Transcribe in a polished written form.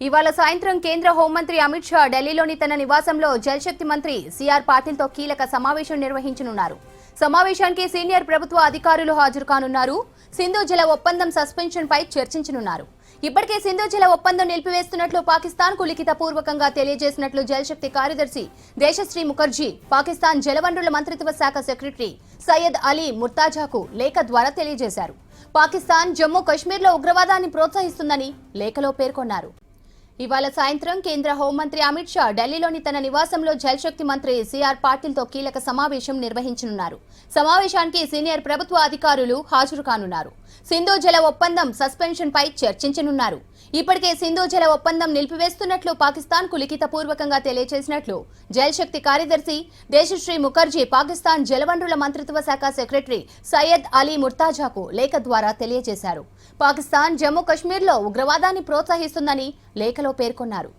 ఇవాళ సాయంత్రం కేంద్ర హోంమంత్రి అమిత్ షా ఢిల్లీలోని తన నివాసంలో జలశక్తి మంత్రి సిఆర్ పాటిల్తో కీలక సమావేశం నిర్వహించనున్నారు. సమావేశానికి సీనియర్ ప్రభుత్వ అధికారులు హాజరు కానున్నారు. సింధు జల ఒప్పందం సస్పెన్షన్ పై చర్చించనున్నారు. ఇప్పటికే సింధు జల ఒప్పందం నిలిపివేస్తున్నట్లు పాకిస్తాన్ కు లిఖితపూర్వకంగా తెలియజేసినట్లు జలశక్తి కార్యదర్శి దేశశ్రీ ముఖర్జీ పాకిస్తాన్ జలవనరుల మంత్రిత్వ శాఖ సెక్రటరీ సయ్యద్ అలీ ముర్తాజాకు లేఖ ద్వారా తెలియజేశారు. పాకిస్తాన్ జమ్మూ కశ్మీర్లో ఉగ్రవాదాన్ని ప్రోత్సహిస్తుందని లేఖలో పేర్కొన్నారు. ఇవాళ సాయంత్రం కేంద్ర హోంమంత్రి అమిత్ షా ఢిల్లీలోని తన నివాసంలో జలశక్తి మంత్రి సిఆర్ పాటిల్తో కీలక సమావేశం నిర్వహించనున్నారు. సమావేశానికి సీనియర్ ప్రభుత్వ అధికారులు హాజరు కానున్నారు. సింధు జల ఒప్పందం సస్పెన్షన్ పై చర్చించనున్నారు. ఇప్పటికే సింధు జల ఒప్పందం నిలిపివేస్తున్నట్లు పాకిస్తాన్ కు లిఖితపూర్వకంగా తెలియజేసినట్లు జలశక్తి కార్యదర్శి దేశశ్రీ ముఖర్జీ పాకిస్తాన్ జలవనరుల మంత్రిత్వ శాఖ సెక్రటరీ సయ్యద్ అలీ ముర్తాజాకు లేఖ ద్వారా తెలియజేశారు. పాకిస్తాన్ జమ్మూ కశ్మీర్లో ఉగ్రవాదాన్ని ప్రోత్సహిస్తుందని లేఖలో పేర్కొన్నారు.